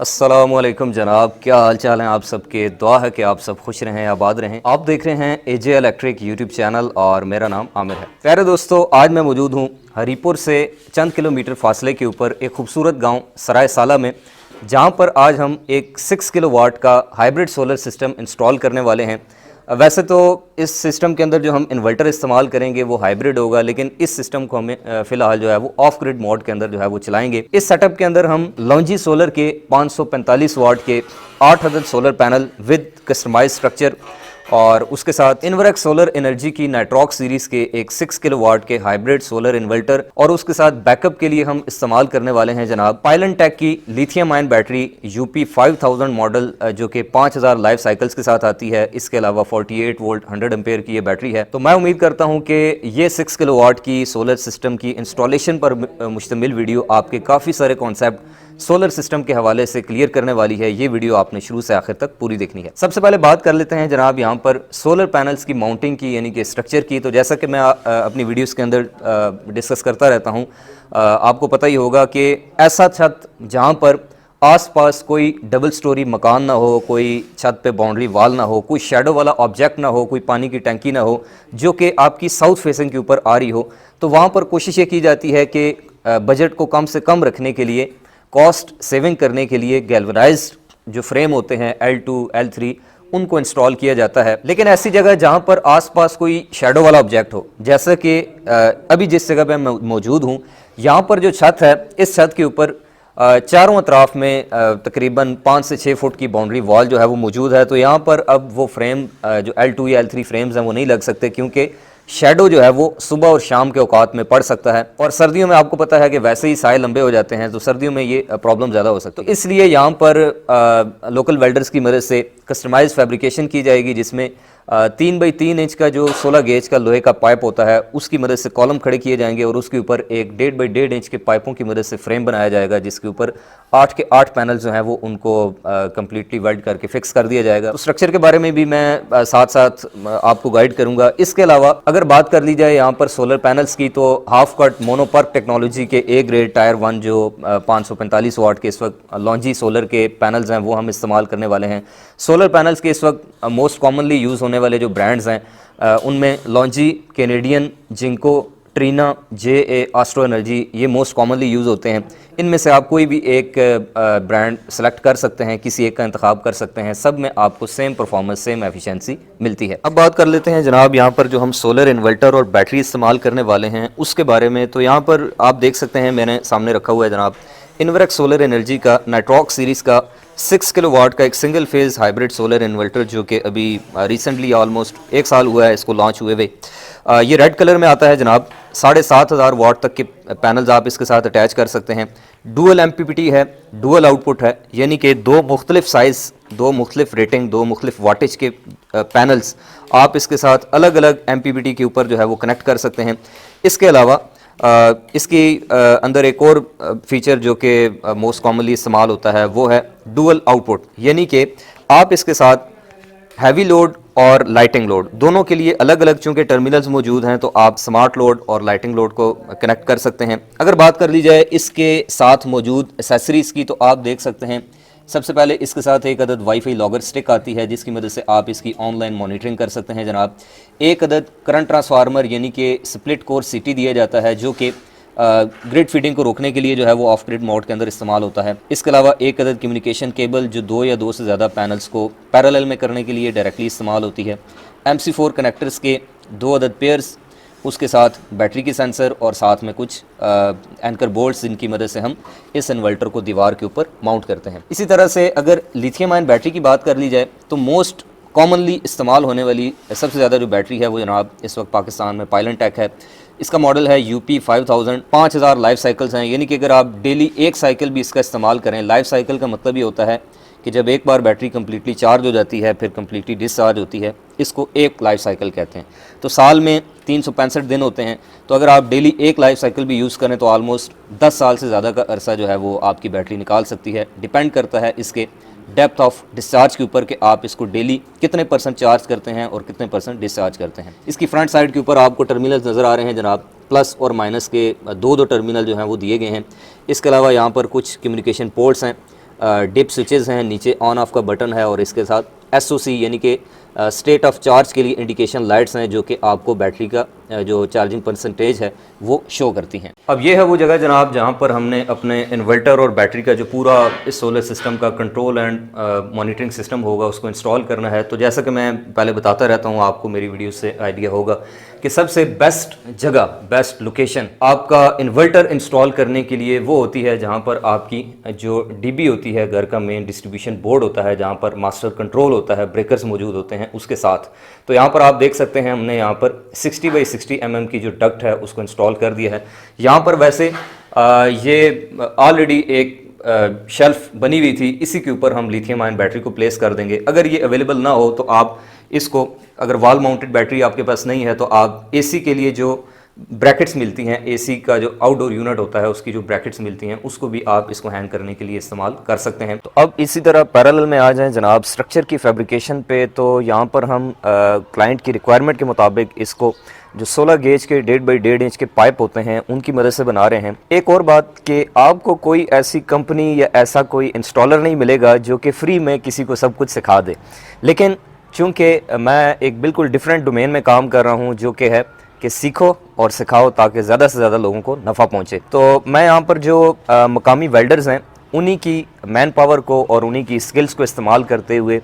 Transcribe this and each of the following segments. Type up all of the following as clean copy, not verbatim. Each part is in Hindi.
अस्सलामुअलैकुम जनाब, क्या हाल चाल हैं आप सबके। दुआ है कि आप सब खुश रहें, आबाद रहें। आप देख रहे हैं एजे इलेक्ट्रिक यूट्यूब चैनल और मेरा नाम आमिर है। प्यारे दोस्तों, आज मैं मौजूद हूँ हरीपुर से चंद किलोमीटर फासले के ऊपर एक खूबसूरत गांव सराय साला में, जहां पर आज हम एक 6 किलोवाट का हाइब्रिड सोलर सिस्टम इंस्टॉल करने वाले हैं। वैसे तो इस सिस्टम के अंदर जो हम इन्वर्टर इस्तेमाल करेंगे वो हाइब्रिड होगा, लेकिन इस सिस्टम को हमें फ़िलहाल जो है वो ऑफ ग्रिड मोड के अंदर जो है वो चलाएंगे। इस सेटअप के अंदर हम लॉन्जी सोलर के 545 वाट के 8 अदद solar panel with customise structure और उसके साथ इन्वर्क्स सोलर एनर्जी की नाइट्रॉक्स सीरीज के एक 6 किलोवाट के हाइब्रिड सोलर इन्वर्टर और उसके साथ बैकअप के लिए हम इस्तेमाल करने वाले हैं जनाब पाइलनटेक की lithium ion battery UP 5000 model, जो कि 5000 लाइफ साइकिल्स के साथ आती है। इसके अलावा 48 वोल्ट 100 एम्पेयर की ये बैटरी है। तो मैं उम्मीद करता हूं कि ये 6 किलोवाट की सोलर सिस्टम की इंस्टॉलेशन पर मुश्तमिल वीडियो आपके काफ़ी सारे कॉन्सेप्ट सोलर सिस्टम के हवाले से क्लियर करने वाली है। ये वीडियो आपने शुरू से आखिर तक पूरी देखनी है। सबसे पहले बात कर लेते हैं जनाब यहाँ पर सोलर पैनल्स की माउंटिंग की, यानी कि स्ट्रक्चर की। तो जैसा कि मैं अपनी वीडियोस के अंदर डिस्कस करता रहता हूँ, आपको पता ही होगा कि ऐसा छत जहाँ पर आसपास कोई डबल स्टोरी मकान ना हो, कोई छत पे बाउंड्री वाल ना हो, कोई शेडो वाला ऑब्जेक्ट ना हो, कोई पानी की टंकी ना हो जो कि आपकी साउथ फेसिंग के ऊपर आ रही हो, तो वहाँ पर कोशिश ये की जाती है कि बजट को कम से कम रखने के लिए, कॉस्ट सेविंग करने के लिए गैल्वनाइज्ड जो फ्रेम होते हैं L2, L3 उनको इंस्टॉल किया जाता है। लेकिन ऐसी जगह जहां पर आसपास कोई शेडो वाला ऑब्जेक्ट हो, जैसा कि अभी जिस जगह पे मैं मौजूद हूं, यहां पर जो छत है, इस छत के ऊपर चारों अतराफ में तकरीबन 5 से 6 फुट की बाउंड्री वॉल जो है वो मौजूद है। तो यहाँ पर अब वो फ्रेम जो L2 या L3 फ्रेम्स हैं वो नहीं लग सकते, क्योंकि शेडो जो है वो सुबह और शाम के औकात में पड़ सकता है और सर्दियों में आपको पता है कि वैसे ही साए लंबे हो जाते हैं, तो सर्दियों में ये प्रॉब्लम ज़्यादा हो सकती है। तो इसलिए यहाँ पर लोकल वेल्डर्स की मदद से कस्टमाइज फैब्रिकेशन की जाएगी, जिसमें 3 बाई 3 इंच का जो 16 गेज का लोहे का पाइप होता है उसकी मदद से कॉलम खड़े किए जाएंगे और उसके ऊपर एक 1.5 बाई 1.5 इंच के पाइपों की मदद से फ्रेम बनाया जाएगा, जिसके ऊपर 8 के 8 पैनल जो हैं वो उनको कम्प्लीटली वेल्ड करके फिक्स कर दिया जाएगा। तो स्ट्रक्चर के बारे में भी मैं साथ साथ आपको गाइड करूंगा। इसके अलावा अगर बात कर ली जाए यहाँ पर सोलर पैनल्स की, तो हाफ कट मोनोपर्क टेक्नोलॉजी के ए ग्रेड टायर 1 जो 545 वाट के इस वक्त लॉन्जी सोलर के पैनल्स हैं वो हम इस्तेमाल करने वाले हैं। सोलर पैनल्स के इस वक्त मोस्ट कॉमनली यूज़ होने वाले जो ब्रांड्स हैं उनमें Longi, Canadian, Jinko, Trina, JA, Astro energy, ये मोस्ट कॉमनली यूज़ होते हैं। इनमें से आप कोई भी एक ब्रांड सेलेक्ट कर सकते हैं, किसी एक का इंतखाब कर सकते हैं। सब में आपको सेम परफॉर्मेंस, सेम एफिशिएंसी मिलती है। अब बात कर लेते हैं जनाब यहाँ पर जो हम सोलर इन्वर्टर और बैटरी इस्तेमाल करने वाले हैं उसके बारे में। तो यहाँ पर आप देख सकते हैं, मैंने सामने रखा हुआ है जनाब इन्वर्क्स सोलर एनर्जी का नाइट्रॉक्स सीरीज़ का 6 किलोवाट का एक single phase hybrid solar inverter, जो कि अभी रिसेंटली ऑलमोस्ट 1 साल हुआ है इसको लॉन्च हुए हुए। ये रेड कलर में आता है जनाब। 7500 वाट तक के पैनल्स आप इसके साथ अटैच कर सकते हैं। डुअल MPPT है, डुअल आउटपुट है, यानी कि 2 मुख्तलिफ साइज़, 2 मुख्तलिफ रेटिंग, 2 मुख्तलिफ वाटेज के पैनल्स आप इसके साथ अलग अलग MPPT के ऊपर जो है वो कनेक्ट कर सकते हैं। इसके अलावा इसके अंदर एक और फीचर जो कि मोस्ट कॉमनली इस्तेमाल होता है वो है डुअल आउटपुट, यानी कि आप इसके साथ हैवी लोड और लाइटिंग लोड दोनों के लिए अलग अलग चूँकि टर्मिनल्स मौजूद हैं, तो आप स्मार्ट लोड और लाइटिंग लोड को कनेक्ट कर सकते हैं। अगर बात कर ली जाए इसके साथ मौजूद एसेसरीज़ की, तो आप देख सकते हैं सबसे पहले इसके साथ एक अदद वाईफाई लॉगर स्टिक आती है, जिसकी मदद से आप इसकी ऑनलाइन मॉनिटरिंग कर सकते हैं जनाब। एक अदद करंट ट्रांसफार्मर यानी कि स्प्लिट कोर CT दिया जाता है, जो कि ग्रिड फीडिंग को रोकने के लिए जो है वो ऑफ ग्रिड मोड के अंदर इस्तेमाल होता है। इसके अलावा एक अदद कम्युनिकेशन केबल जो 2 या 2 से ज़्यादा पैनल्स को पैरेलल में करने के लिए डायरेक्टली इस्तेमाल होती है। MC4 कनेक्टर्स के 2 अदद पेयर्स, उसके साथ बैटरी की सेंसर और साथ में कुछ एंकर बोल्ट्स, जिनकी मदद से हम इस इन्वर्टर को दीवार के ऊपर माउंट करते हैं। इसी तरह से अगर लिथियम आयन बैटरी की बात कर ली जाए, तो मोस्ट कॉमनली इस्तेमाल होने वाली सबसे ज़्यादा जो बैटरी है वो जनाब इस वक्त पाकिस्तान में पाइलनटेक है। इसका मॉडल है UP 5000। 5000 लाइफ साइकिल्स हैं, यानी कि अगर आप डेली एक साइकिल भी इसका इस्तेमाल करें, लाइफ साइकिल का मतलब ये होता है कि जब एक बार बैटरी कम्प्लीटली चार्ज हो जाती है फिर कम्प्लीटली डिस्चार्ज होती है, इसको एक लाइफ साइकिल कहते हैं। तो साल में 365 दिन होते हैं, तो अगर आप डेली एक लाइफ साइकिल भी यूज़ करें तो ऑलमोस्ट 10 साल से ज़्यादा का अरसा जो है वो आपकी बैटरी निकाल सकती है। डिपेंड करता है इसके डेप्थ ऑफ डिस्चार्ज के ऊपर कि आप इसको डेली कितने % चार्ज करते हैं और कितने % डिस्चार्ज करते हैं। इसकी फ्रंट साइड के ऊपर आपको टर्मिनल्स नज़र आ रहे हैं जनाब, प्लस और माइनस के 2 टर्मिनल जो हैं वो दिए गए हैं। इसके अलावा यहाँ पर कुछ कम्युनिकेशन पोर्ट्स हैं डिप स्विचेस हैं, नीचे ऑन ऑफ का बटन है और इसके साथ SOC यानी कि स्टेट ऑफ चार्ज के लिए इंडिकेशन लाइट्स हैं जो कि आपको बैटरी का जो चार्जिंग परसेंटेज है वो शो करती हैं। अब ये है वो जगह जनाब जहाँ पर हमने अपने इन्वर्टर और बैटरी का जो पूरा इस सोलर सिस्टम का कंट्रोल एंड मॉनिटरिंग सिस्टम होगा उसको इंस्टॉल करना है। तो जैसा कि मैं पहले बताता रहता हूँ, आपको मेरी वीडियो से आइडिया होगा कि सबसे बेस्ट जगह, बेस्ट लोकेशन आपका इन्वर्टर इंस्टॉल करने के लिए वो होती है जहाँ पर आपकी जो DB होती है, घर का मेन डिस्ट्रीब्यूशन बोर्ड होता है, जहाँ पर मास्टर कंट्रोल होता है, ब्रेकर्स मौजूद होते हैं उसके साथ। तो यहाँ पर आप देख सकते हैं हमने यहाँ पर 60 बाई 60 mm की जो डक्ट है उसको इंस्टॉल कर दिया है। यहाँ पर वैसे ये ऑलरेडी एक शेल्फ बनी हुई थी, इसी के ऊपर हम लिथियम आयन बैटरी को प्लेस कर देंगे। अगर ये अवेलेबल ना हो तो आप इसको, अगर वॉल माउंटेड बैटरी आपके पास नहीं है तो आप AC के लिए जो ब्रैकेट्स मिलती हैं, AC का जो आउटडोर यूनिट होता है उसकी जो ब्रैकेट्स मिलती हैं उसको भी आप इसको हैंग करने के लिए इस्तेमाल कर सकते हैं। तो अब इसी तरह पैरेलल में आ जाएं जनाब स्ट्रक्चर की फैब्रिकेशन पे। तो यहाँ पर हम क्लाइंट की रिक्वायरमेंट के मुताबिक इसको जो 16 गेज के 1.5 बाई 1.5 इंच के पाइप होते हैं उनकी मदद से बना रहे हैं। एक और बात कि आपको कोई ऐसी कंपनी या ऐसा कोई इंस्टॉलर नहीं मिलेगा जो कि फ्री में किसी को सब कुछ सिखा दे, लेकिन चूँकि मैं एक बिल्कुल डिफरेंट डोमेन में काम कर रहा हूँ जो कि है कि सीखो और सिखाओ ताकि ज़्यादा से ज़्यादा लोगों को नफ़ा पहुँचे। तो मैं यहाँ पर जो मकामी वेल्डर्स हैं उन्हीं की मैन पावर को और उन्हीं की स्किल्स को इस्तेमाल करते हुए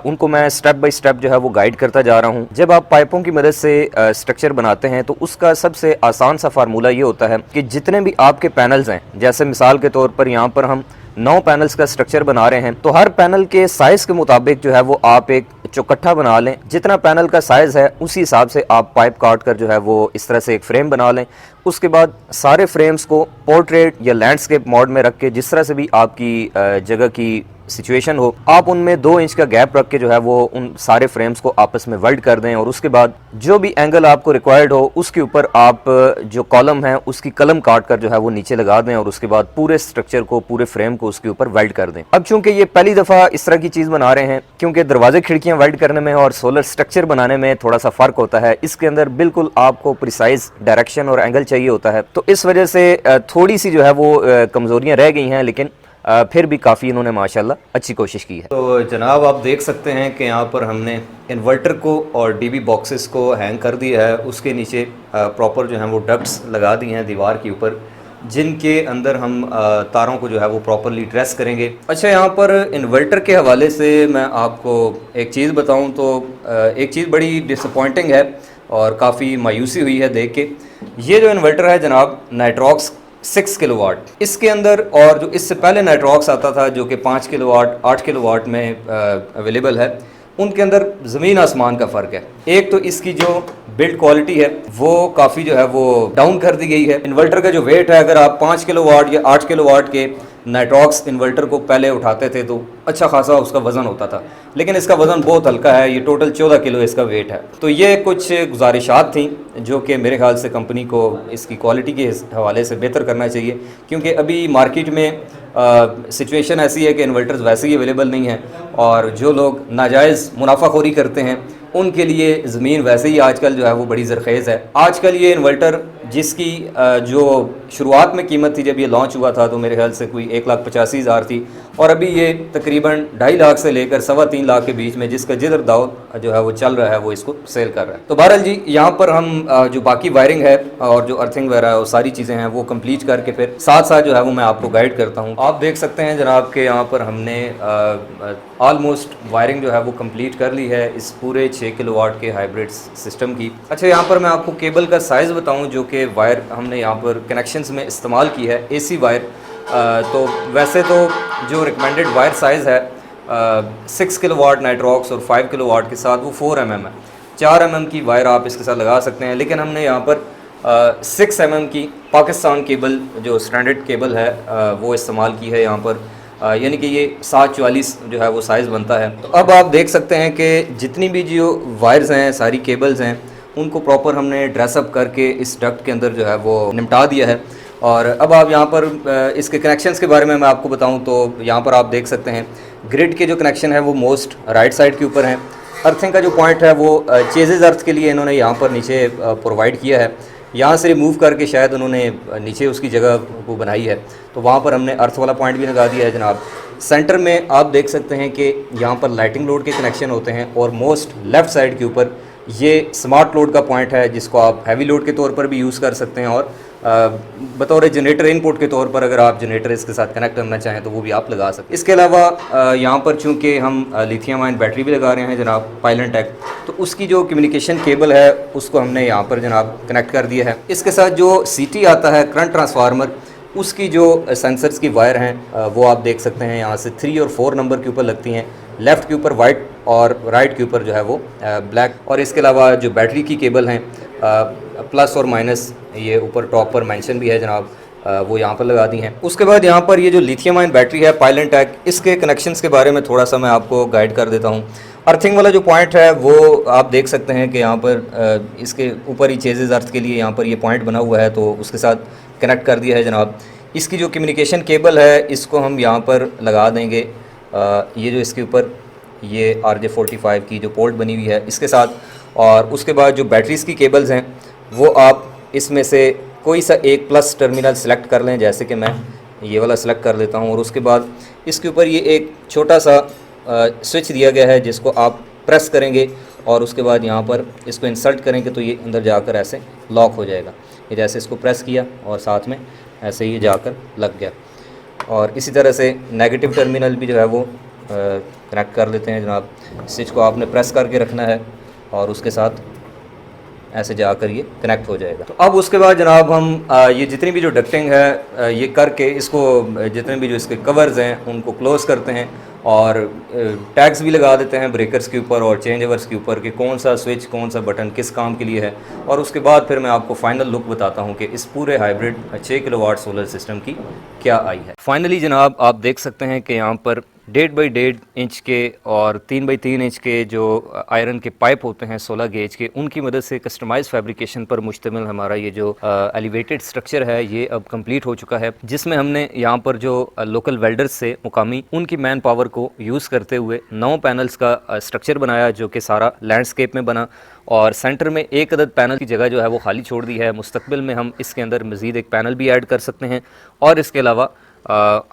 उनको मैं स्टेप बाय स्टेप जो है वो गाइड करता जा रहा हूँ। जब आप पाइपों की मदद से स्ट्रक्चर बनाते हैं तो उसका सबसे आसान सा फार्मूला ये होता है कि जितने भी आपके पैनल्स हैं, जैसे मिसाल के तौर पर यहाँ पर हम 9 पैनल्स का स्ट्रक्चर बना रहे हैं, तो हर पैनल के साइज़ के मुताबिक जो है वो आप एक चौकट्ठा बना लें। जितना पैनल का साइज़ है उसी हिसाब से आप पाइप काट कर जो है वो इस तरह से एक फ्रेम बना लें। उसके बाद सारे फ्रेम्स को पोर्ट्रेट या लैंडस्केप मोड में रख के, जिस तरह से भी आपकी जगह की सिचुएशन हो, आप उनमें 2 इंच का गैप रख के जो है वो उन सारे फ्रेम्स को आपस में वेल्ड कर दें और उसके बाद जो भी एंगल आपको रिक्वायर्ड हो उसके ऊपर आप जो कॉलम है उसकी कलम काट कर जो है वो नीचे लगा दें और उसके बाद पूरे स्ट्रक्चर को, पूरे फ्रेम को उसके ऊपर वेल्ड कर दें। अब चूंकि ये पहली दफ़ा इस तरह की चीज़ बना रहे हैं, क्योंकि दरवाजे खिड़कियाँ वेल्ड करने में और सोलर स्ट्रक्चर बनाने में थोड़ा सा फ़र्क होता है, इसके अंदर बिल्कुल आपको प्रिसाइज डायरेक्शन और एंगल चाहिए होता है, तो इस वजह से थोड़ी सी जो है वो कमज़ोरियाँ रह गई हैं, लेकिन फिर भी काफ़ी इन्होंने माशाल्लाह अच्छी कोशिश की है। तो जनाब आप देख सकते हैं कि यहाँ पर हमने इन्वर्टर को और DB बॉक्सेस को हैंग कर दिया है। उसके नीचे प्रॉपर जो है वो डक्ट्स लगा दी हैं दीवार के ऊपर, जिनके अंदर हम तारों को जो है वो प्रॉपरली ट्रेस करेंगे। अच्छा, यहाँ पर इन्वर्टर के हवाले से मैं आपको एक चीज़ बताऊँ तो एक चीज़ बड़ी डिसअपॉइंटिंग है और काफ़ी मायूसी हुई है देख के। ये जो इन्वर्टर है जनाब नाइट्रॉक्स 6 किलोवाट, इसके अंदर, और जो इससे पहले नाइट्रॉक्स आता था जो कि 5 किलोवाट 8 किलोवाट में अवेलेबल है, उनके अंदर ज़मीन आसमान का फ़र्क है। एक तो इसकी जो बिल्ड क्वालिटी है वो काफ़ी जो है वो डाउन कर दी गई है। इन्वर्टर का जो वेट है, अगर आप 5 किलोवाट या 8 किलोवाट के नाइट्रॉक्स इन्वर्टर को पहले उठाते थे तो अच्छा खासा उसका वज़न होता था, लेकिन इसका वज़न बहुत हल्का है, ये टोटल 14 किलो इसका वेट है। तो ये कुछ गुजारिशात थी जो कि मेरे ख्याल से कंपनी को इसकी क्वालिटी के हवाले से बेहतर करना चाहिए, क्योंकि अभी मार्केट में सिचुएशन ऐसी है कि इन्वर्टर्स वैसे ही अवेलेबल नहीं हैं और जो लोग नाजायज़ मुनाफाखोरी करते हैं उनके लिए ज़मीन वैसे ही आजकल जो है वो बड़ी ज़रखेज़ है। आजकल ये इन्वर्टर जिसकी जो शुरुआत में कीमत थी जब ये लॉन्च हुआ था तो मेरे ख्याल से कोई 1,85,000 थी, और अभी ये तकरीबन 2.5 लाख से लेकर 3.25 लाख के बीच में जिसका जिधर दाव जो है वो चल रहा है वो इसको सेल कर रहा है। तो बहरहाल जी, यहाँ पर हम जो बाकी वायरिंग है और जो अर्थिंग वगैरह वो सारी चीज़ें हैं वो कंप्लीट करके फिर साथ साथ जो है वो मैं आपको गाइड करता हूँ। आप देख सकते हैं जनाब के यहाँ पर हमने ऑलमोस्ट वायरिंग जो है वो कंप्लीट कर ली है इस पूरे 6 किलोवाट के हाइब्रिड सिस्टम की। अच्छा, यहाँ पर मैं आपको केबल का साइज़ बताऊँ जो कि वायर हमने यहाँ पर कनेक्शंस में इस्तेमाल की है, AC वायर। तो वैसे तो जो रिकमेंडेड वायर साइज़ है 6 किलोवाट नाइट्रॉक्स और 5 किलोवाट के साथ वो 4 mm है। 4 mm की वायर आप इसके साथ लगा सकते हैं, लेकिन हमने यहाँ पर 6 mm की पाकिस्तान केबल जो स्टैंडर्ड केबल है वो इस्तेमाल की है यहाँ पर, यानी कि ये 744 जो है वो साइज़ बनता है। तो अब आप देख सकते हैं कि जितनी भी जो वायर्स हैं, सारी केबल्स हैं, उनको प्रॉपर हमने ड्रेसअप करके इस डक्ट के अंदर जो है वो निपटा दिया है। और अब आप यहाँ पर इसके कनेक्शंस के बारे में मैं आपको बताऊँ तो यहाँ पर आप देख सकते हैं ग्रिड के जो कनेक्शन है वो मोस्ट राइट साइड के ऊपर हैं। अर्थिंग का जो पॉइंट है वो चेजेस अर्थ के लिए इन्होंने यहाँ पर नीचे प्रोवाइड किया है। यहाँ से रिमूव करके शायद उन्होंने नीचे उसकी जगह को बनाई है, तो वहाँ पर हमने अर्थ वाला पॉइंट भी लगा दिया है जनाब। सेंटर में आप देख सकते हैं कि यहाँ पर लाइटिंग लोड के कनेक्शन होते हैं और मोस्ट लेफ़्ट साइड के ऊपर ये स्मार्ट लोड का पॉइंट है, जिसको आप हैवी लोड के तौर पर भी यूज़ कर सकते हैं और बतौर जनरेटर इनपुट के तौर पर अगर आप जनरेटर इसके साथ कनेक्ट करना चाहें तो वो भी आप लगा सकते हैं। इसके अलावा यहाँ पर चूँकि हम लिथियम आयन बैटरी भी लगा रहे हैं जनाब पाइलनटेक, तो उसकी जो कम्युनिकेशन केबल है उसको हमने यहाँ पर जनाब कनेक्ट कर दिया है। इसके साथ जो CT आता है करंट ट्रांसफार्मर, उसकी जो सेंसर्स की वायर हैं वो आप देख सकते हैं यहाँ से 3 और 4 नंबर के ऊपर लगती हैं। लेफ़्ट के ऊपर वाइट और राइट के ऊपर जो है वो ब्लैक। और इसके अलावा जो बैटरी की केबल हैं प्लस और माइनस ये ऊपर टॉप पर मेंशन भी है जनाब, वो यहाँ पर लगा दी हैं। उसके बाद यहाँ पर ये जो लिथियम आयन बैटरी है पाइलनटेक, इसके कनेक्शंस के बारे में थोड़ा सा मैं आपको गाइड कर देता हूँ। अर्थिंग वाला जो पॉइंट है वो आप देख सकते हैं कि यहाँ पर इसके ऊपर ही चेजेस अर्थ के लिए यहाँ पर ये पॉइंट बना हुआ है, तो उसके साथ कनेक्ट कर दिया है जनाब। इसकी जो कम्युनिकेशन केबल है इसको हम यहाँ पर लगा देंगे, ये जो इसके ऊपर ये RJ45 की जो पोर्ट बनी हुई है इसके साथ। और उसके बाद जो बैटरीज़ की केबल्स हैं वो आप इसमें से कोई सा एक प्लस टर्मिनल सेलेक्ट कर लें, जैसे कि मैं ये वाला सेलेक्ट कर लेता हूँ। और उसके बाद इसके ऊपर ये एक छोटा सा स्विच दिया गया है जिसको आप प्रेस करेंगे और उसके बाद यहाँ पर इसको इंसर्ट करेंगे तो ये अंदर जाकर ऐसे लॉक हो जाएगा। ये जैसे इसको प्रेस किया और साथ में ऐसे ही जाकर लग गया। और इसी तरह से नेगेटिव टर्मिनल भी जो है वो कनेक्ट कर लेते हैं जनाब। स्विच को आपने प्रेस करके रखना है और उसके साथ ऐसे जाकर ये कनेक्ट हो जाएगा। तो अब उसके बाद जनाब हम ये जितनी भी जो डक्टिंग है ये करके इसको जितने भी जो इसके कवर्स हैं उनको क्लोज़ करते हैं और टैग्स भी लगा देते हैं ब्रेकर्स के ऊपर और चेंज ओवर्स के ऊपर कि कौन सा स्विच कौन सा बटन किस काम के लिए है। और उसके बाद फिर मैं आपको फाइनल लुक बताता हूँ कि इस पूरे हाइब्रिड 6 किलोवाट सोलर सिस्टम की क्या आई है। फाइनली जनाब आप देख सकते हैं कि यहाँ पर 1.5 बाई 1.5 इंच के और 3 बाई 3 इंच के जो आयरन के पाइप होते हैं 16 गेज के, उनकी मदद से कस्टमाइज फैब्रिकेशन पर मुश्तमिल हमारा ये जो एलिवेटेड स्ट्रक्चर है ये अब कंप्लीट हो चुका है, जिसमें हमने यहाँ पर जो लोकल वेल्डर्स से मुकामी उनकी मैन पावर को यूज़ करते हुए 9 पैनल्स का स्ट्रक्चर बनाया जो कि सारा लैंडस्केप में बना। और सेंटर में एक अदद पैनल की जगह जो है वो खाली छोड़ दी है। मुस्तकबिल में हम इसके अंदर मज़ीद एक पैनल भी ऐड कर सकते हैं। और इसके अलावा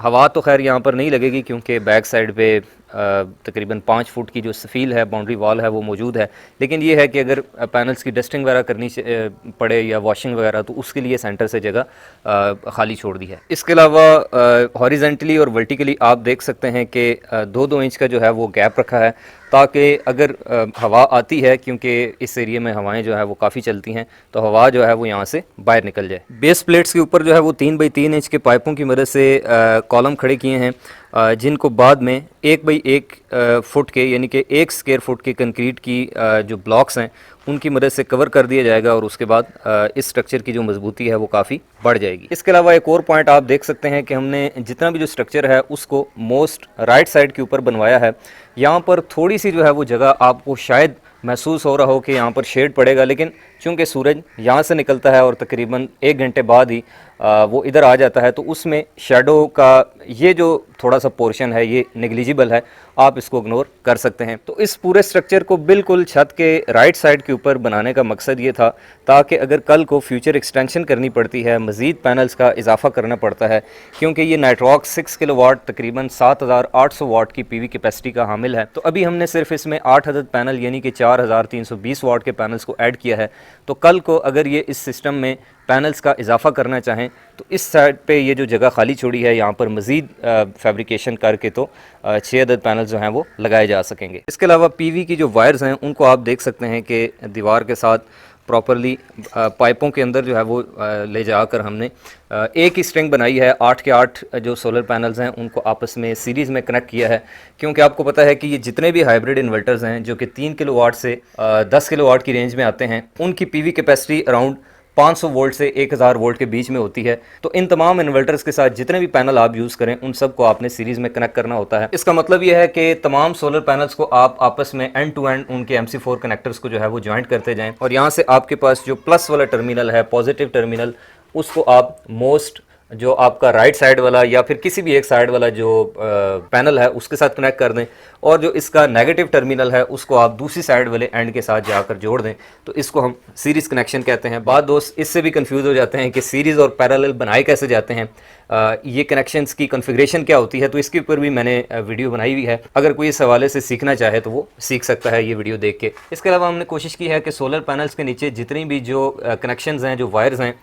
हवा तो खैर यहाँ पर नहीं लगेगी क्योंकि बैक साइड पे तकरीबन 5 फुट की जो सफ़ील है बाउंड्री वॉल है वो मौजूद है। लेकिन ये है कि अगर पैनल्स की डस्टिंग वगैरह करनी पड़े या वॉशिंग वगैरह तो उसके लिए सेंटर से जगह खाली छोड़ दी है। इसके अलावा हॉरिजेंटली और वर्टिकली आप देख सकते हैं कि 2-2 इंच का जो है वो गैप रखा है ताकि अगर हवा आती है, क्योंकि इस एरिया में हवाएं जो है वो काफ़ी चलती हैं, तो हवा जो है वो यहाँ से बाहर निकल जाए। बेस प्लेट्स के ऊपर जो है वो 3 बाई 3 इंच के पाइपों की मदद से कॉलम खड़े किए हैं जिनको बाद में 1 बाई 1 फुट के यानी कि 1 स्क्वायर फुट के कंक्रीट की जो ब्लॉक्स हैं उनकी मदद से कवर कर दिया जाएगा और उसके बाद इस स्ट्रक्चर की जो मजबूती है वो काफ़ी बढ़ जाएगी। इसके अलावा एक और पॉइंट आप देख सकते हैं कि हमने जितना भी जो स्ट्रक्चर है उसको मोस्ट राइट साइड के ऊपर बनवाया है। यहाँ पर थोड़ी सी जो है वो जगह आपको शायद महसूस हो रहा हो कि यहाँ पर शेड पड़ेगा, लेकिन चूँकि सूरज यहाँ से निकलता है और तकरीबन 1 घंटे बाद ही वो इधर आ जाता है, तो उसमें शेडो का ये जो थोड़ा सा पोर्शन है ये नेग्लिजिबल है, आप इसको इग्नोर कर सकते हैं। तो इस पूरे स्ट्रक्चर को बिल्कुल छत के राइट साइड के ऊपर बनाने का मकसद ये था ताकि अगर कल को फ्यूचर एक्सटेंशन करनी पड़ती है, मज़ीद पैनल्स का इजाफा करना पड़ता है, क्योंकि ये नाइट्रॉक 6 किलोवाट तकरीबन 7800 वाट की PV कैपेसिटी का हामिल है। तो अभी हमने सिर्फ इसमें 8 अदद पैनल यानी कि 4320 वाट के पैनल्स को ऐड किया है। तो कल को अगर ये इस सिस्टम में पैनल्स का इजाफा करना चाहें तो इस साइड पे ये जो जगह खाली छोड़ी है यहाँ पर मज़ीद फैब्रिकेशन करके तो 6 अदद पैनल्स जो हैं वो लगाए जा सकेंगे। इसके अलावा PV की जो वायर्स हैं उनको आप देख सकते हैं कि दीवार के साथ प्रॉपरली पाइपों के अंदर जो है वो ले जाकर हमने एक ही स्ट्रिंग बनाई है। 8 के 8 जो सोलर पैनल्स हैं उनको आपस में सीरीज़ में कनेक्ट किया है, क्योंकि आपको पता है कि ये जितने भी हाइब्रिड इन्वर्टर्स हैं जो कि 3 किलोवाट से 10 किलोवाट की रेंज में आते हैं उनकी PV कैपेसिटी अराउंड 500 वोल्ट से 1000 वोल्ट के बीच में होती है। तो इन तमाम इन्वर्टर्स के साथ जितने भी पैनल आप यूज़ करें उन सब को आपने सीरीज़ में कनेक्ट करना होता है। इसका मतलब यह है कि तमाम सोलर पैनल्स को आप आपस में एंड टू एंड उनके MC4 कनेक्टर्स को जो है वो ज्वाइंट करते जाएं और यहाँ से आपके पास जो प्लस वाला टर्मिनल है, पॉजिटिव टर्मिनल, उसको आप मोस्ट जो आपका राइट साइड वाला या फिर किसी भी एक साइड वाला जो पैनल है उसके साथ कनेक्ट कर दें, और जो इसका नेगेटिव टर्मिनल है उसको आप दूसरी साइड वाले एंड के साथ जाकर जोड़ दें, तो इसको हम सीरीज़ कनेक्शन कहते हैं। बाद दोस्त इससे भी कंफ्यूज हो जाते हैं कि सीरीज़ और पैरेलल बनाए कैसे जाते हैं, ये कनेक्शंस की कॉन्फ़िगरेशन क्या होती है, तो इसके ऊपर भी मैंने वीडियो बनाई हुई है। अगर कोई इस हवाले से सीखना चाहे तो वो सीख सकता है ये वीडियो देख के। इसके अलावा हमने कोशिश की है कि सोलर पैनल्स के नीचे जितनी भी जो कनेक्शंस हैं, जो वायर्स हैं,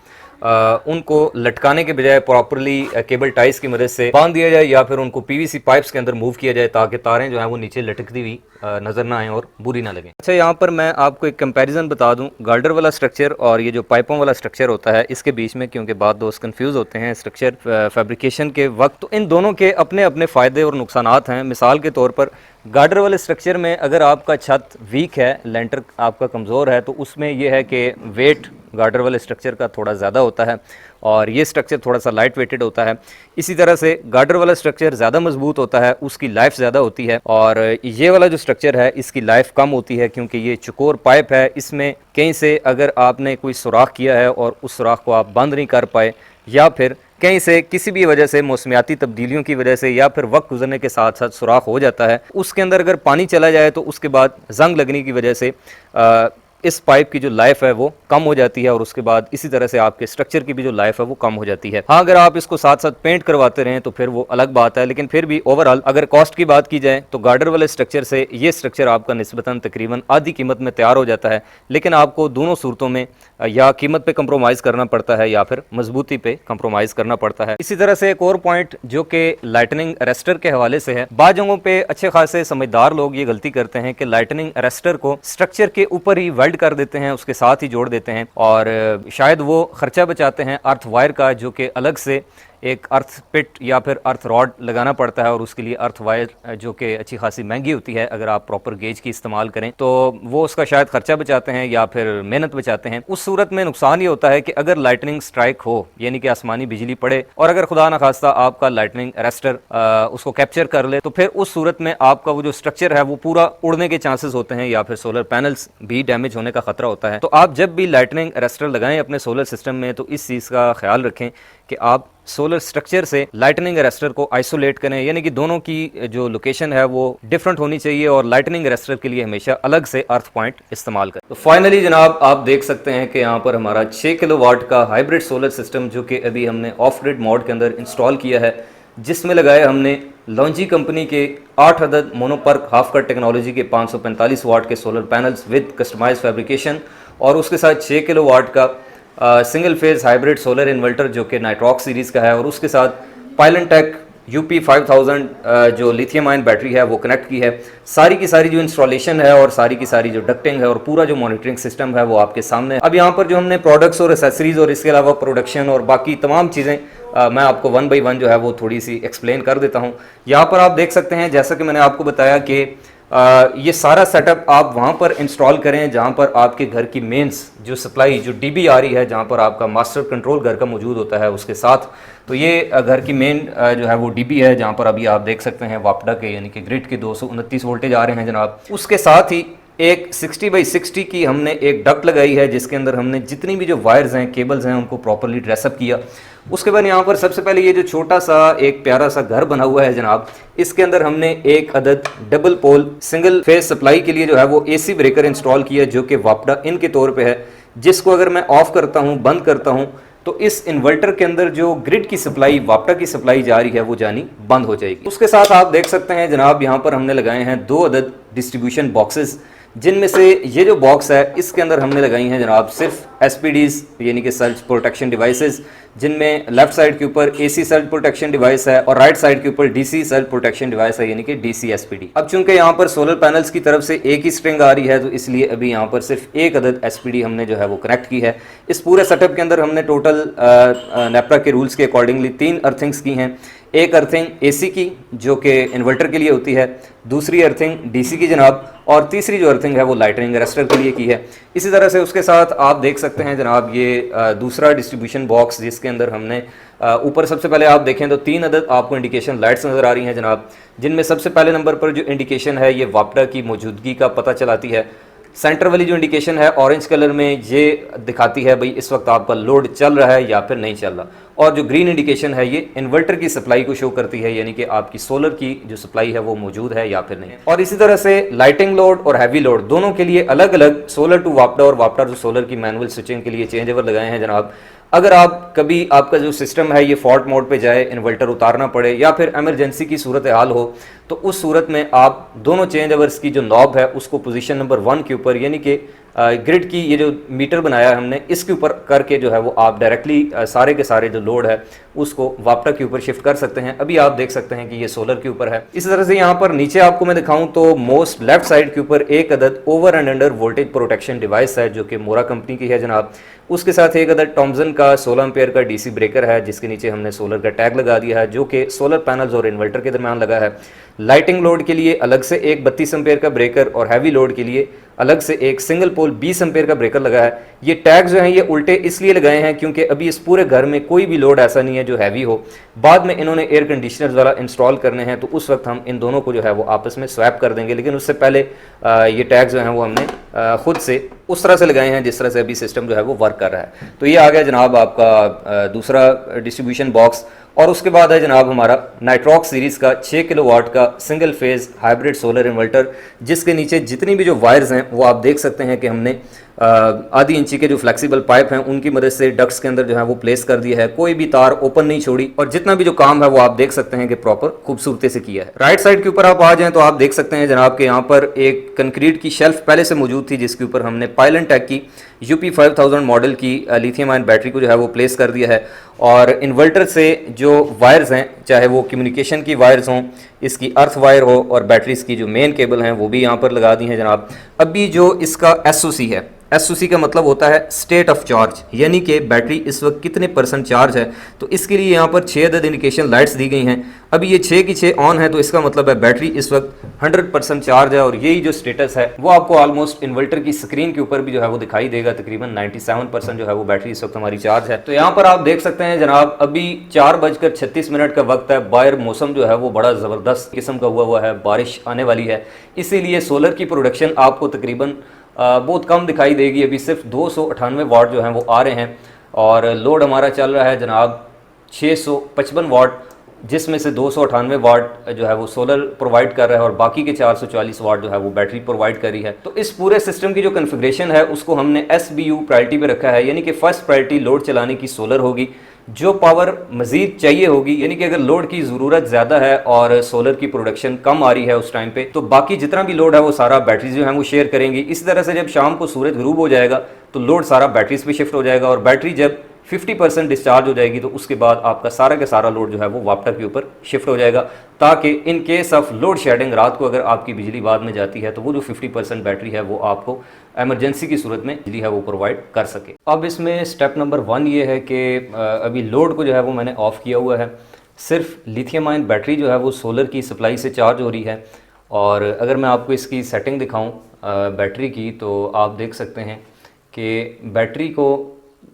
उनको लटकाने के बजाय प्रॉपरली केबल टाइज की मदद से बांध दिया जाए या फिर उनको पीवीसी पाइप्स के अंदर मूव किया जाए, ताकि तारें जो हैं वो नीचे लटकती हुई नज़र ना आएँ और बुरी ना लगें। अच्छा, यहाँ पर मैं आपको एक कंपैरिजन बता दूं, गार्डर वाला स्ट्रक्चर और ये जो पाइपों वाला स्ट्रक्चर होता है इसके बीच में, क्योंकि बाद दोस्त कंफ्यूज होते हैं स्ट्रक्चर फैब्रिकेशन के वक्त। तो इन दोनों के अपने अपने फ़ायदे और नुकसानात हैं। मिसाल के तौर पर गार्डर वाले स्ट्रक्चर में अगर आपका छत वीक है, लेंटर आपका कमज़ोर है, तो उसमें यह है कि वेट गार्डर वाले स्ट्रक्चर का थोड़ा ज़्यादा होता है और ये स्ट्रक्चर थोड़ा सा लाइट वेटेड होता है। इसी तरह से गार्डर वाला स्ट्रक्चर ज़्यादा मजबूत होता है, उसकी लाइफ ज़्यादा होती है, और ये वाला जो स्ट्रक्चर है इसकी लाइफ कम होती है, क्योंकि ये चौकोर पाइप है। इसमें कहीं से अगर आपने कोई सुराख किया है और उस सुराख को आप बंद नहीं कर पाए, या फिर कहीं से किसी भी वजह से मौसमियाती तब्दीलियों की वजह से या फिर वक्त गुजरने के साथ साथ सुराख हो जाता है, उसके अंदर अगर पानी चला जाए तो उसके बाद जंग लगने की वजह से इस पाइप की जो लाइफ है वो कम हो जाती है, और उसके बाद इसी तरह से आपके स्ट्रक्चर की भी जो लाइफ है वो कम हो जाती है। हाँ, अगर आप इसको साथ साथ पेंट करवाते रहें तो फिर वो अलग बात है, लेकिन फिर भी ओवरऑल अगर कॉस्ट की बात की जाए तो गार्डर वाले स्ट्रक्चर से ये स्ट्रक्चर आपका निस्बतन तकरीबन आधी कीमत में तैयार हो जाता है। लेकिन आपको दोनों सूरतों में या कीमत पे कंप्रोमाइज़ करना पड़ता है या फिर मजबूती पे कंप्रोमाइज़ करना पड़ता है। इसी तरह से एक और पॉइंट जो कि लाइटनिंग अरेस्टर के हवाले से है, बाद जगहों पे अच्छे खासे समझदार लोग ये गलती करते हैं कि लाइटनिंग अरेस्टर को स्ट्रक्चर के ऊपर ही वेल्ड कर देते हैं, उसके साथ ही जोड़ देते हैं, और शायद वो खर्चा बचाते हैं अर्थ वायर का, जो कि अलग से एक अर्थ पिट या फिर अर्थ रॉड लगाना पड़ता है, और उसके लिए अर्थ वायर जो कि अच्छी खासी महंगी होती है, अगर आप प्रॉपर गेज की इस्तेमाल करें तो वो उसका शायद खर्चा बचाते हैं या फिर मेहनत बचाते हैं। उस सूरत में नुकसान ये होता है कि अगर लाइटनिंग स्ट्राइक हो, यानी कि आसमानी बिजली पड़े, और अगर खुदा ना खास्ता आपका लाइटनिंग अरेस्टर उसको कैप्चर कर ले, तो फिर उस सूरत में आपका वो जो स्ट्रक्चर है वो पूरा उड़ने के चांसेस होते हैं, या फिर सोलर पैनल्स भी डैमेज होने का खतरा होता है। तो आप जब भी लाइटनिंग अरेस्टर लगाएं अपने सोलर सिस्टम में, तो इस चीज़ का ख्याल रखें कि आप सोलर स्ट्रक्चर से लाइटनिंग अरेस्टर को आइसोलेट करें, यानी कि दोनों की जो लोकेशन है वो डिफरेंट होनी चाहिए, और लाइटनिंग अरेस्टर के लिए हमेशा अलग से अर्थ पॉइंट इस्तेमाल करें। तो फाइनली जनाब आप देख सकते हैं कि यहाँ पर हमारा 6 किलोवाट का हाइब्रिड सोलर सिस्टम जो कि अभी हमने ऑफ ग्रिड मोड के अंदर इंस्टॉल किया है, जिसमें लगाए हमने लॉन्जी कंपनी के 8 अदद मोनोपर्क हाफ कट टेक्नोलॉजी के 545 वाट के solar panels with customise fabrication, और उसके साथ 6 किलोवाट का single phase hybrid solar inverter जो कि नाइट्रॉक्स सीरीज़ का है, और उसके साथ पाइलनटेक UP 5000 जो लिथियम आयन बैटरी है वो कनेक्ट की है। सारी की सारी जो इंस्टॉलेशन है और सारी की सारी जो डक्टिंग है और पूरा जो मॉनिटरिंग सिस्टम है वो आपके सामने। अब यहाँ पर जो हमने प्रोडक्ट्स और एसेसरीज और इसके अलावा प्रोडक्शन और बाकी तमाम चीज़ें मैं आपको 1 बाई 1 जो है वो थोड़ी सी एक्सप्लेन कर देता हूँ। यहाँ पर आप देख सकते हैं, जैसा कि मैंने आपको बताया कि ये सारा सेटअप आप वहाँ पर इंस्टॉल करें जहाँ पर आपके घर की मेंस जो सप्लाई जो DB आ रही है, जहाँ पर आपका मास्टर कंट्रोल घर का मौजूद होता है उसके साथ। तो ये घर की मेन जो है वो DB है, जहाँ पर अभी आप देख सकते हैं वापडा के यानी कि ग्रिड के 229 वोल्टेज आ रहे हैं जनाब। उसके साथ ही एक 60 बाई 60 की हमने एक डक्ट लगाई है, जिसके अंदर हमने जितनी भी जो वायर्स हैं, केबल्स हैं, उनको प्रॉपरली ड्रेसअप किया। उसके बाद यहाँ पर सबसे पहले ये जो छोटा सा एक प्यारा सा घर बना हुआ है जनाब, इसके अंदर हमने एक अदद double pole single phase supply के लिए जो है वो AC ब्रेकर इंस्टॉल किया, जो कि वापडा इन के तौर पे है, जिसको अगर मैं ऑफ करता हूँ, बंद करता हूँ, तो इस इन्वर्टर के अंदर जो ग्रिड की सप्लाई, वापडा की सप्लाई जा रही है वो जानी बंद हो जाएगी। उसके साथ आप देख सकते हैं जनाब, यहाँ पर हमने लगाए हैं 2 अदद डिस्ट्रीब्यूशन बॉक्सेस, जिनमें से ये जो बॉक्स है इसके अंदर हमने लगाई हैं जनाब सिर्फ SPDs यानी कि सर्ज प्रोटेक्शन डिवाइसेस, जिनमें लेफ्ट साइड के ऊपर AC सर्ज प्रोटेक्शन डिवाइस है और राइट साइड के ऊपर DC सर्ज प्रोटेक्शन डिवाइस है यानी कि DC SPD। अब चूंकि यहाँ पर सोलर पैनल्स की तरफ से एक ही स्ट्रिंग आ रही है, तो इसलिए अभी यहाँ पर सिर्फ एक अदद SPD हमने जो है वो कनेक्ट की है। इस पूरे सेटअप के अंदर हमने टोटल नेपरा के रूल्स के अकॉर्डिंगली 3 अर्थिंग्स की हैं। एक अर्थिंग AC की जो कि इन्वर्टर के लिए होती है, दूसरी अर्थिंग DC की जनाब, और तीसरी जो अर्थिंग है वो लाइटनिंग अरेस्टर के लिए की है। इसी तरह से उसके साथ आप देख सकते हैं जनाब ये दूसरा डिस्ट्रीब्यूशन बॉक्स, जिसके अंदर हमने ऊपर सबसे पहले आप देखें तो 3 अदद आपको इंडिकेशन लाइट्स नज़र आ रही हैं जनाब, जिनमें सबसे पहले नंबर पर जो इंडिकेशन है ये वापडा की मौजूदगी का पता चलाती है। सेंटर वाली जो इंडिकेशन है ऑरेंज कलर में, ये दिखाती है भाई इस वक्त आपका लोड चल रहा है या फिर नहीं चल रहा। और जो ग्रीन इंडिकेशन है ये इन्वर्टर की सप्लाई को शो करती है, यानी कि आपकी सोलर की जो सप्लाई है वो मौजूद है या फिर नहीं। और इसी तरह से लाइटिंग लोड और हैवी लोड दोनों के लिए अलग अलग सोलर टू वापडा और वापडा टू सोलर की मैनुअल स्विचिंग के लिए चेंज ओवर लगाए हैं जनाब। अगर आप कभी आपका जो सिस्टम है ये फॉल्ट मोड पे जाए, इन्वर्टर उतारना पड़े या फिर इमरजेंसी की सूरत हाल हो, तो उस सूरत में आप दोनों चेंज ओवर्स की जो नॉब है उसको पोजीशन नंबर 1 के ऊपर, यानी कि ग्रिड की ये जो मीटर बनाया है हमने इसके ऊपर करके जो है वो आप डायरेक्टली सारे के सारे जो लोड है उसको वापडा के ऊपर शिफ्ट कर सकते हैं। अभी आप देख सकते हैं कि ये सोलर के ऊपर है। इसी तरह से यहाँ पर नीचे आपको मैं दिखाऊं तो मोस्ट लेफ्ट साइड के ऊपर एक अदद over and under voltage protection device है जो कि मोरा कंपनी की है जनाब। उसके साथ एक अदद टॉमसन का 16 एम्पेयर का डीसी ब्रेकर है जिसके नीचे हमने सोलर का टैग लगा दिया है जो कि सोलर पैनल्स और इन्वर्टर के दरमियान लगा है। लाइटिंग लोड के लिए अलग से एक 32 एम्पेयर का ब्रेकर और हैवी लोड के लिए अलग से एक सिंगल पोल 20 एम्पेयर का ब्रेकर लगा है। ये टैग जो हैं ये उल्टे इसलिए लगाए हैं क्योंकि अभी इस पूरे घर में कोई भी लोड ऐसा नहीं है जो हैवी हो। बाद में इन्होंने एयर कंडीशनर वाला इंस्टॉल करने हैं तो उस वक्त हम इन दोनों को जो है वो आपस में स्वैप कर देंगे, लेकिन उससे पहले ये टैग जो हैं वो हमने खुद से उस तरह से लगाए हैं जिस तरह से अभी सिस्टम जो है वो वर्क कर रहा है। तो ये आ गया जनाब आपका दूसरा डिस्ट्रीब्यूशन बॉक्स। और उसके बाद है जनाब हमारा नाइट्रॉक्स सीरीज़ का 6 किलोवाट का single phase hybrid solar inverter, जिसके नीचे जितनी भी जो वायर्स हैं वो आप देख सकते हैं कि हमने आधी इंची के जो फ्लेक्सिबल पाइप हैं उनकी मदद से डक्ट्स के अंदर जो है वो प्लेस कर दिया है। कोई भी तार ओपन नहीं छोड़ी और जितना भी जो काम है वो आप देख सकते हैं कि प्रॉपर खूबसूरती से किया है। राइट साइड के ऊपर आप आ जाएं तो आप देख सकते हैं जनाब के यहाँ पर एक कंक्रीट की शेल्फ पहले से मौजूद थी जिसके ऊपर हमने पायलन टेक की UP 5000 मॉडल की लिथियम आयन बैटरी को जो है वो प्लेस कर दिया है। और इन्वर्टर से जो वायर्स हैं, चाहे वो कम्युनिकेशन की वायर्स हों, इसकी अर्थ वायर हो और बैटरीज की जो मेन केबल हैं वो भी यहाँ पर लगा दी हैं जनाब। अभी जो इसका SOC है, SOC का मतलब होता है स्टेट ऑफ चार्ज, यानी कि बैटरी इस वक्त कितने % चार्ज है। तो इसके लिए यहाँ पर 6 अदद इंडिकेशन लाइट्स दी गई हैं। अभी ये 6 की 6 ऑन है तो इसका मतलब है बैटरी इस वक्त 100% चार्ज है। और यही जो स्टेटस है वो आपको ऑलमोस्ट इन्वर्टर की स्क्रीन के ऊपर भी जो है वो दिखाई देगा। तकरीबन 97% जो है वो बैटरी इस वक्त हमारी चार्ज है। तो यहाँ पर आप देख सकते हैं जनाब अभी 4:36 का वक्त है। बाहर मौसम जो है वो बड़ा ज़बरदस्त किस्म का हुआ है, बारिश आने वाली है, इसीलिए सोलर की प्रोडक्शन आपको तकरीबन बहुत कम दिखाई देगी। अभी सिर्फ 298 वाट जो हैं वो आ रहे हैं और लोड हमारा चल रहा है जनाब 655 वाट, जिसमें से 298 वाट जो है वो सोलर प्रोवाइड कर रहा है और बाकी के 440 वाट जो है वो बैटरी प्रोवाइड कर रही है। तो इस पूरे सिस्टम की जो कन्फिग्रेशन है उसको हमने SBU प्रायोरिटी पे रखा है, यानी कि फर्स्ट प्रायोरिटी लोड चलाने की सोलर होगी। जो पावर मज़ीद चाहिए होगी, यानी कि अगर लोड की ज़रूरत ज़्यादा है और सोलर की प्रोडक्शन कम आ रही है उस टाइम पे, तो बाकी जितना भी लोड है वो सारा बैटरीज जो है वो शेयर करेंगी। इसी तरह से जब शाम को सूरज गुरूब हो जाएगा तो लोड सारा बैटरीज पे शिफ्ट हो जाएगा और बैटरी जब 50% डिस्चार्ज हो जाएगी तो उसके बाद आपका सारा का सारा लोड जो है वो वापडा के ऊपर शिफ्ट हो जाएगा, ताकि in case of load shedding रात को अगर आपकी बिजली बाद में जाती है तो वो जो 50% बैटरी है वो आपको एमरजेंसी की सूरत में बिजली है वो प्रोवाइड कर सके। अब इसमें स्टेप नंबर 1 ये है कि अभी लोड को जो है वो मैंने ऑफ़ किया हुआ है। सिर्फ लिथियम आयन बैटरी जो है वो सोलर की सप्लाई से चार्ज हो रही है। और अगर मैं आपको इसकी सेटिंग दिखाऊँ बैटरी की, तो आप देख सकते हैं कि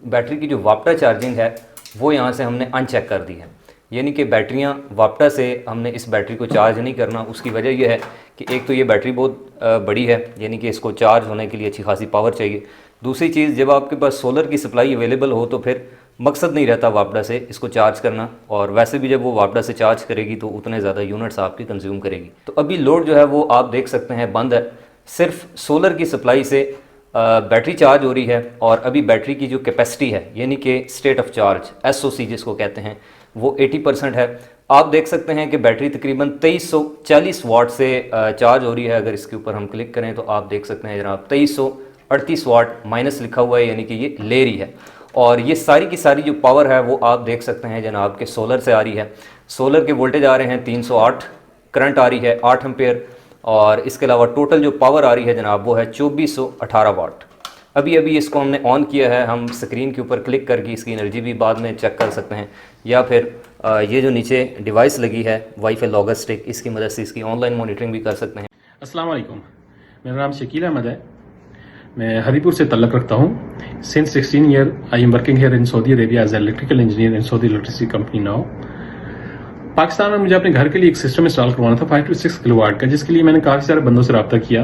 बैटरी की जो वापडा चार्जिंग है वो यहाँ से हमने अनचेक कर दी है, यानी कि बैटरियाँ वापडा से हमने इस बैटरी को चार्ज नहीं करना। उसकी वजह यह है कि एक तो ये बैटरी बहुत बड़ी है, यानी कि इसको चार्ज होने के लिए अच्छी खासी पावर चाहिए। दूसरी चीज़, जब आपके पास सोलर की सप्लाई अवेलेबल हो तो फिर मकसद नहीं रहता वापडा से इसको चार्ज करना, और वैसे भी जब वो वापडा से चार्ज करेगी तो उतने ज़्यादा यूनिट्स आपकी कंज्यूम करेगी। तो अभी लोड जो है वो आप देख सकते हैं बंद है, सिर्फ सोलर की सप्लाई से बैटरी चार्ज हो रही है। और अभी बैटरी की जो कैपेसिटी है, यानी कि स्टेट ऑफ चार्ज SOC जिसको कहते हैं, वो 80% है। आप देख सकते हैं कि बैटरी तकरीबन 2340 वाट से चार्ज हो रही है। अगर इसके ऊपर हम क्लिक करें तो आप देख सकते हैं जनाब 2338 वाट माइनस लिखा हुआ है, यानी कि ये ले रही है। और ये सारी की सारी जो पावर है वो आप देख सकते हैं जनाब के सोलर से आ रही है। सोलर के वोल्टेज आ रहे हैं 308, करंट आ रही है 8 एम्पेयर, और इसके अलावा टोटल जो पावर आ रही है जनाब वो है 2418 वाट। अभी इसको हमने ऑन किया है। हम स्क्रीन के ऊपर क्लिक करके इसकी एनर्जी भी बाद में चेक कर सकते हैं, या फिर ये जो नीचे डिवाइस लगी है वाईफाई लॉगर स्टिक, इसकी मदद से इसकी ऑनलाइन मॉनिटरिंग भी कर सकते हैं। अस्सलाम वालेकुम, मेरा नाम शकील अहमद है। मैं हरीपुर से तल्लक रखता हूँ। Since 16 year I am working here in Saudi Arabia as electrical engineer in Saudi electricity company now. Pakistan में मुझे अपने घर के लिए एक सिस्टम इंस्टॉल करवाना था 5 to 6 किलोवाट का, जिसके लिए मैंने काफ़ी सारे बंदों से रब्ता किया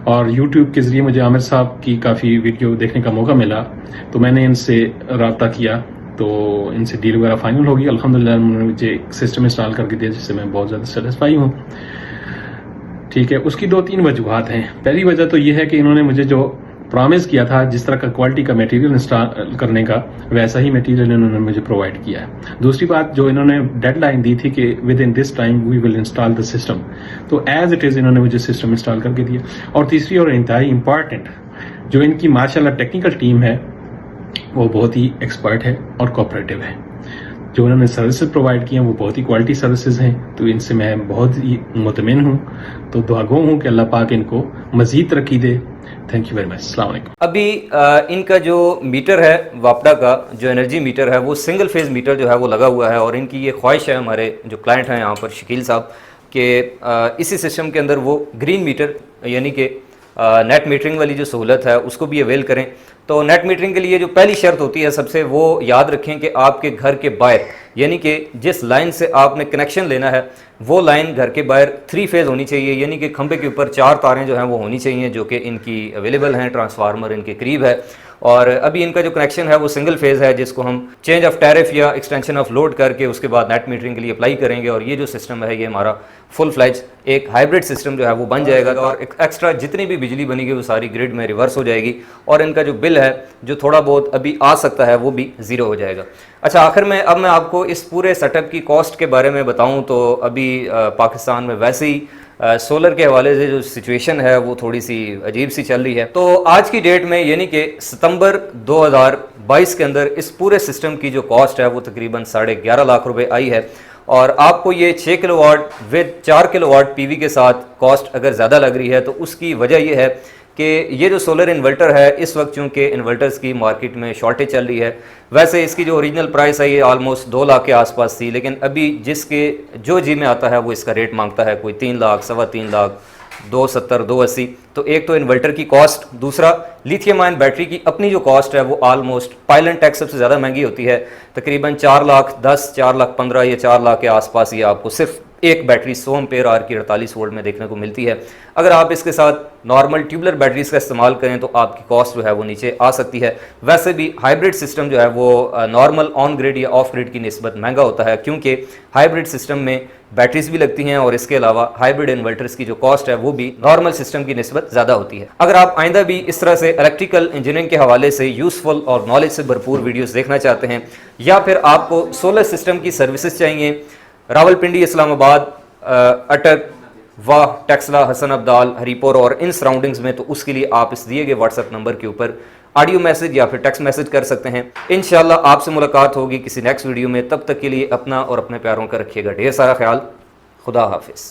और YouTube के ज़रिए मुझे आमिर साहब की काफ़ी वीडियो देखने का मौका मिला, तो मैंने इनसे रब्ता किया, तो इनसे डील वगैरह फाइनल होगी। अल्हम्दुलिल्लाह उन्होंने मुझे एक सिस्टम इंस्टॉल करके दिया जिससे मैं बहुत ज़्यादा सेटिस्फाई हूँ। ठीक है, उसकी 2-3 वजूहात हैं। पहली वजह तो ये है कि इन्होंने मुझे जो प्रॉमिस किया था, जिस तरह का क्वालिटी का मटेरियल इंस्टॉल करने का, वैसा ही मटेरियल इन्होंने मुझे प्रोवाइड किया है। दूसरी बात, जो इन्होंने डेडलाइन दी थी कि within this time we will install the system, तो एज इट इज़ इन्होंने मुझे सिस्टम इंस्टॉल करके दिया। और तीसरी और इंतहाई इंपॉर्टेंट, जो इनकी माशाल्लाह टेक्निकल टीम है वो बहुत ही एक्सपर्ट है और कोऑपरेटिव है। जो उन्होंने सर्विसेज प्रोवाइड की हैं वो बहुत ही क्वालिटी सर्विसेज हैं, तो इनसे मैं बहुत ही मुतमिन हूँ। तो दुआगो हूँ कि अल्लाह पाक इनको मज़ीद तरक्की दे। Thank you very much. अस्सलाम वालेकुम। अभी इनका जो मीटर है वापडा का, जो एनर्जी मीटर है, वो सिंगल फेज मीटर जो है वो लगा हुआ है। और इनकी ये ख्वाहिश है, हमारे जो क्लाइंट हैं यहाँ पर शकील साहब, कि इसी सिस्टम के अंदर वो ग्रीन मीटर यानी कि नेट मीटरिंग वाली जो सहूलत है उसको भी अवेल करें। तो नेट मीटरिंग के लिए जो पहली शर्त होती है सबसे, वो याद रखें कि आपके घर के बाहर, यानी कि जिस लाइन से आपने कनेक्शन लेना है वो लाइन घर के बाहर 3 फेज़ होनी चाहिए, यानी कि खंभे के ऊपर 4 तारें जो हैं वो होनी चाहिए, जो कि इनकी अवेलेबल हैं, ट्रांसफार्मर इनके करीब है। और अभी इनका जो कनेक्शन है वो सिंगल फेज़ है, जिसको हम चेंज ऑफ टैरिफ या एक्सटेंशन ऑफ लोड करके उसके बाद नेट मीटरिंग के लिए अप्लाई करेंगे। और ये जो सिस्टम है ये हमारा फुल फ्लैज एक हाइब्रिड सिस्टम जो है वो बन जाएगा। और एक्स्ट्रा जितनी भी बिजली बनेगी वो सारी ग्रिड में रिवर्स हो जाएगी, और इनका जो बिल है जो थोड़ा बहुत अभी आ सकता है वो भी ज़ीरो हो जाएगा। अच्छा, आखिर में अब मैं आपको इस पूरे सेटअप की कॉस्ट के बारे में बताऊं तो अभी पाकिस्तान में वैसे ही सोलर के हवाले से जो सिचुएशन है वो थोड़ी सी अजीब सी चल रही है। तो आज की डेट में यानी कि सितंबर 2022 के अंदर इस पूरे सिस्टम की जो कॉस्ट है वो तकरीबन 11.5 लाख रुपए आई है। और आपको ये 6 किलोवाट विद 4 किलोवाट पीवी के साथ कॉस्ट अगर ज़्यादा लग रही है तो उसकी वजह यह है कि ये जो सोलर इन्वर्टर है इस वक्त चूँकि इन्वर्टर्स की मार्केट में शॉर्टेज चल रही है। वैसे इसकी जो ओरिजिनल प्राइस है ये ऑलमोस्ट 2 लाख के आसपास थी, लेकिन अभी जिसके जो जी में आता है वो इसका रेट मांगता है, कोई 3 लाख, 3.25 लाख, 270, 280। तो एक तो इन्वर्टर की कॉस्ट, दूसरा लिथियम आयन बैटरी की अपनी जो कॉस्ट है वो ऑलमोस्ट पायलन टैक्स सबसे ज़्यादा महंगी होती है, तकरीबन 4 लाख 10, 4 लाख 15 या 4 लाख के आसपास ये आपको सिर्फ एक बैटरी 100 एम्पेयर आवर की 48 वोल्ट में देखने को मिलती है। अगर आप इसके साथ नॉर्मल ट्यूबलर बैटरीज का इस्तेमाल करें तो आपकी कॉस्ट जो है वो नीचे आ सकती है। वैसे भी हाइब्रिड सिस्टम जो है वो नॉर्मल ऑन ग्रिड या ऑफ ग्रिड की निस्बत महंगा होता है, क्योंकि हाइब्रिड सिस्टम में बैटरीज भी लगती हैं और इसके अलावा हाइब्रिड इन्वर्टर्स की जो कॉस्ट है वो भी नॉर्मल सिस्टम की निस्बत ज़्यादा होती है। अगर आप आइंदा भी इस तरह से इलेक्ट्रिकल इंजीनियरिंग के हवाले से यूज़फुल और नॉलेज से भरपूर वीडियोज़ देखना चाहते हैं, या फिर आपको सोलर सिस्टम की सर्विसेज चाहिए रावलपिंडी, इस्लामाबाद, अटक, वाह, टेक्सला, हसन अब्दाल, हरीपुर और इन सराउंडिंग्स में, तो उसके लिए आप इस दिए गए व्हाट्सएप नंबर के ऊपर ऑडियो मैसेज या फिर टेक्स्ट मैसेज कर सकते हैं। इंशाल्लाह आपसे मुलाकात होगी किसी नेक्स्ट वीडियो में। तब तक के लिए अपना और अपने प्यारों का रखिएगा ढेर सारा ख्याल। खुदा हाफिज़।